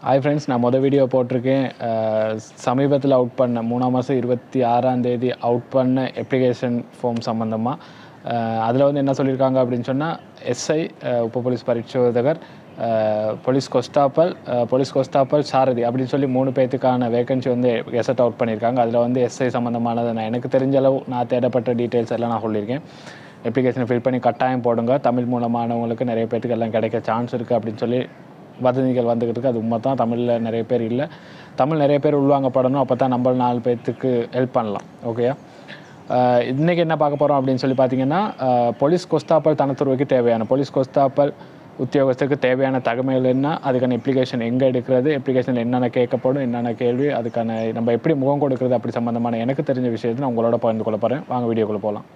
Hi friends, நான் video போட்டிருக்கேன். சமீபத்தில் அவுட் பண்ண 3ஆம் மாதம் 26ஆம் தேதி அவுட் பண்ண அப்ளிகேஷன் ஃபார்ம் சம்மந்தமாக அதில் என்ன சொல்லியிருக்காங்க அப்படின்னு சொன்னால், எஸ்ஐ உப போலீஸ் பரிசோதகர், போலீஸ் கொஸ்டாப்பல் சாரதி அப்படின்னு சொல்லி 3 பேர்த்துக்கான வேகன்சி கெசட் அவுட் பண்ணியிருக்காங்க. அதில் எஸ்ஐ சம்மந்தமானது நான் எனக்கு தெரிஞ்ச அளவு நான் தேடப்பட்ட டீட்டெயில்ஸ் எல்லாம் நான் சொல்லியிருக்கேன். அப்ளிகேஷனை ஃபில் பண்ணி கட்டாயம் போடுங்க. தமிழ் மூலமானவங்களுக்கு நிறைய பேர்த்துக்கு எல்லாம் கிடைக்க சான்ஸ் இருக்குது அப்படின்னு சொல்லி வதந்திகள் வந்துக்கிட்டு இருக்குது. அது உண்மை தான். தமிழில் நிறைய பேர் இல்லை. தமிழ் நிறைய பேர் உள்வாங்கப்படணும். அப்போ தான் நம்ம 4 பேர்த்துக்கு ஹெல்ப் பண்ணலாம். ஓகேயா? இன்றைக்கி என்ன பார்க்க போகிறோம் அப்படின்னு சொல்லி பார்த்தீங்கன்னா, போலீஸ் கொஸ்தாப்பல் தனத்துறவுக்கு தேவையான போலீஸ் கொஸ்தாப்பல் உத்தியோகத்துக்கு தேவையான தகவல் என்ன, அதுக்கான அப்ளிகேஷன் எங்கே எடுக்கிறது, அப்ளிகேஷனில் என்னென்ன கேட்கப்படும், என்னென்ன கேள்வி, அதுக்கான நம்ம எப்படி முகம் கொடுக்குறது, அப்படி சம்மந்தமான எனக்கு தெரிஞ்ச விஷயத்தை நான் உங்களோட பகிர்ந்து கொள்ள போகிறேன். வாங்க வீடியோக்குள்ளே போகலாம்.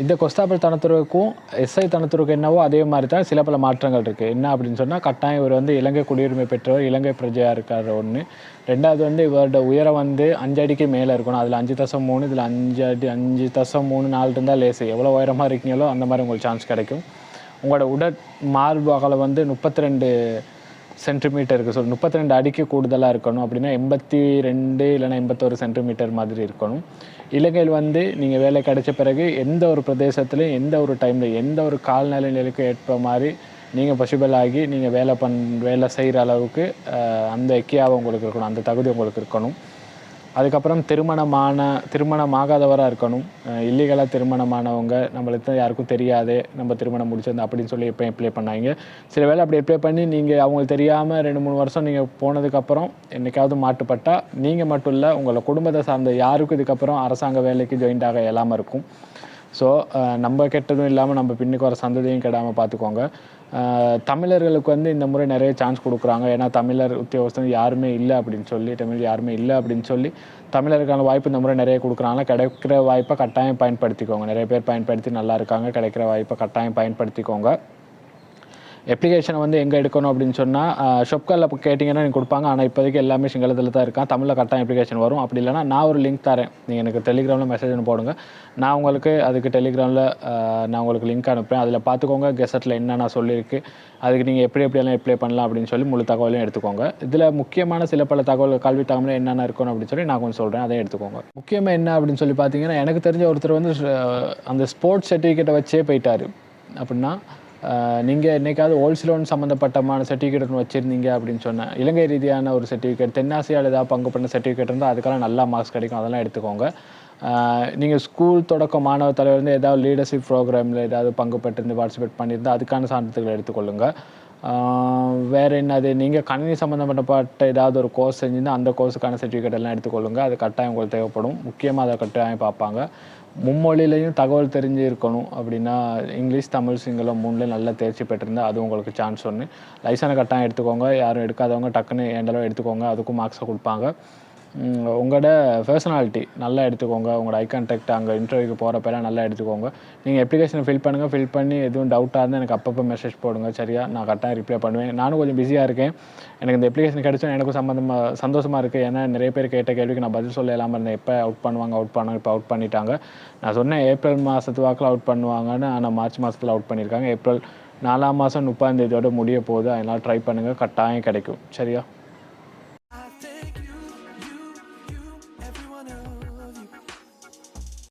இந்த கொஸ்தாப்பல் தனத்துறவுக்கும் எஸ்ஐ தனத்துறவுக்கு என்னவோ அதே மாதிரி தான் சில பல மாற்றங்கள் இருக்குது. என்ன அப்படின்னு சொன்னால், கட்டாயம் இவர் இலங்கை குடியுரிமை பெற்றவர், இலங்கை பிரஜையாக இருக்கார் ஒன்று. ரெண்டாவது இவரோட உயரம் 5 அடிக்கு மேலே இருக்கணும். அதில் 5.3, இதில் 5 அடி 5.34 இருந்தால் லேசு. எவ்வளோ உயரமாக இருக்கீங்களோ அந்த மாதிரி உங்களுக்கு சான்ஸ் கிடைக்கும். உங்களோட உடல் மார்பு அகலம் 32 சென்டிமீட்டர் இருக்குது. ஸோ 32 அடிக்கு கூடுதலாக இருக்கணும். அப்படின்னா 82 இல்லைனா 81 சென்டிமீட்டர் மாதிரி இருக்கணும். இலங்கையில் நீங்கள் வேலை கிடைச்ச பிறகு எந்த ஒரு பிரதேசத்துலையும் எந்த ஒரு டைமில் எந்த ஒரு கால்நிலைக்கு ஏற்ப மாதிரி நீங்கள் பாசிபிள் ஆகி நீங்கள் வேலை செய்கிற அளவுக்கு அந்த எக்கியாவை உங்களுக்கு இருக்கணும், அந்த தகுதி உங்களுக்கு இருக்கணும். அதுக்கப்புறம் திருமணமாகாதவராக இருக்கணும். இல்லீகலாக திருமணமானவங்க, நம்மளுக்கு யாருக்கும் தெரியாது நம்ம திருமணம் முடிச்சிருந்தோம் அப்படின்னு சொல்லி எப்போ அப்ளை பண்ணாங்க. சில வேளை அப்படி அப்ளை பண்ணி நீங்கள் அவங்களுக்கு தெரியாமல் 2-3 வருஷம் நீங்கள் போனதுக்கப்புறம் என்றைக்காவது மாட்டுப்பட்டால் நீங்கள் மட்டும் இல்லை, உங்களை குடும்பத்தை சார்ந்த யாருக்கும் இதுக்கப்புறம் அரசாங்க வேலைக்கு ஜாயின்ட் ஆக இயலாமல் இருக்கும். ஸோ நம்ம கெட்டதும் இல்லாமல் நம்ம பின்னுக்கு வர சந்ததியும் கெடாமல் பார்த்துக்கோங்க. தமிழர்களுக்கு இந்த முறை நிறைய சான்ஸ் கொடுக்குறாங்க. ஏன்னா தமிழர் உத்தியோகஸ்தர் யாருமே இல்லை அப்படின்னு சொல்லி, தமிழ் யாருமே இல்லை அப்படின்னு சொல்லி தமிழருக்கான வாய்ப்பு இந்த முறை நிறைய கொடுக்குறாங்க. கிடைக்கிற வாய்ப்பை கட்டாயம் பயன்படுத்திக்கோங்க. நிறைய பேர் பயன்படுத்தி நல்லா இருக்காங்க. கிடைக்கிற வாய்ப்பை கட்டாயம் பயன்படுத்திக்கோங்க. அப்ளிகேஷனை எங்கே எடுக்கணும் அப்படின்னு சொன்னால், ஷொப்காலில் கேட்டிங்கன்னா நீங்கள் கொடுப்பாங்க. ஆனால் இப்போதைக்கு எல்லாமே சிங்களத்தில் தான் இருக்கான். தமிழில் கட்டாயம் அப்ளிகேஷன் வரும். அப்படி இல்லைனா நான் ஒரு லிங்க் தரேன், நீங்கள் எனக்கு டெலிகிராமில் மெசேஜ் போடுங்க. நான் உங்களுக்கு அதுக்கு டெலிகிராமில் நான் உங்களுக்கு லிங்க் அனுப்புகிறேன். அதில் பார்த்துக்கோங்க கெசட்டில் என்னென்ன சொல்லியிருக்கு, அதுக்கு நீங்கள் எப்படியெல்லாம் அப்ளை பண்ணலாம் அப்படின்னு சொல்லி முழு தகவலையும் எடுத்துக்கோங்க. இதில் முக்கியமான சில பல கல்வி தகவல் என்னென்ன இருக்கணும் அப்படின்னு சொல்லி நான் கொஞ்சம் சொல்கிறேன், அதையும் எடுத்துக்கோங்க. முக்கியமாக என்ன அப்படின்னு சொல்லி பார்த்தீங்கன்னா, எனக்கு தெரிஞ்ச ஒருத்தர் அந்த ஸ்போர்ட்ஸ் சர்டிஃபிகேட்டை வச்சே போயிட்டார். அப்படின்னா நீங்கள் என்றைக்காவது ஹோல்சேலோன் சம்மந்தப்பட்டமான சர்டிஃபிகேட் ஒன்று வச்சுருந்தீங்க அப்படின்னு சொன்னேன், இலங்கை ரீதியான ஒரு சர்டிஃபிகேட், தென்னாசியாவில் ஏதாவது பங்கு பண்ண சர்டிஃபிகேட் இருந்தால் அதுக்கெல்லாம் நல்லா மார்க்ஸ் கிடைக்கும். அதெல்லாம் எடுத்துக்கோங்க. நீங்கள் ஸ்கூல் தொடக்க மாணவ தலைவர் ஏதாவது லீடர்ஷிப் ப்ரோக்ராமில் ஏதாவது பங்கு பெற்றிருந்து பார்ட்டிசிபேட் பண்ணியிருந்தால் அதுக்கான சான்றிதழ்களை எடுத்துக்கொள்ளுங்கள். வேறு என்னது, நீங்கள் கணினி சம்மந்தப்பட்ட ஏதாவது ஒரு கோர்ஸ் செஞ்சுருந்தால் அந்த கோர்ஸுக்கான சர்டிஃபிகேட் எல்லாம் எடுத்துக்கொள்ளுங்கள். அது கட்டாயம் உங்களுக்கு தேவைப்படும். முக்கியமாக அதை கட்டாயம் பார்ப்பாங்க. மும்மொழியிலையும் தகவல் தெரிஞ்சு இருக்கணும். அப்படின்னா இங்கிலீஷ், தமிழ், சிங்களம் 3லையும் நல்லா தேர்ச்சி பெற்றிருந்தால் அது உங்களுக்கு சான்ஸ் ஒன்று. லைசனை கட்டாயம் எடுத்துக்கோங்க. யாரும் எடுக்காதவங்க டக்குன்னு எண்டளவு எடுத்துக்கோங்க. அதுக்கும் மார்க்ஸை கொடுப்பாங்க. உங்களோட பர்சனாலிட்டி நல்லா எடுத்துக்கோங்க. உங்களோட ஐ கான்டாக்ட் அங்கே இன்டர்வியூக்கு போகிறப்பெல்லாம் நல்லா எடுத்துக்கோங்க. நீங்கள் அப்ளிகேஷனை ஃபில் பண்ணுங்கள். ஃபில் பண்ணி எதுவும் டவுட்டாக இருந்தால் எனக்கு அப்பப்போ மெசேஜ் போடுங்க. சரியா? நான் கரெக்டாக ரிப்ளை பண்ணுவேன். நானும் கொஞ்சம் பிஸியாக இருக்கேன். எனக்கு இந்த அப்ளிகேஷன் கிடைச்சா எனக்கும் சந்தோஷமாக இருக்குது. ஏன்னா நிறைய பேர் கேட்ட கேள்விக்கு நான் பதில் சொல்ல இல்லாமல் இருந்தேன். எப்போ அவுட் பண்ணுவாங்க இப்போ அவுட் பண்ணிட்டாங்க. நான் சொன்னேன் ஏப்ரல் மாதத்து வாக்கில் அவுட் பண்ணுவாங்கன்னு, ஆனால் மார்ச் மாதத்தில் அவுட் பண்ணியிருக்காங்க. ஏப்ரல் 4ஆம் மாதம் 30ஆம் தேதியோடு முடிய போகுது. அதனால் ட்ரை பண்ணுங்கள், கட்டாயம் கிடைக்கும். சரியா?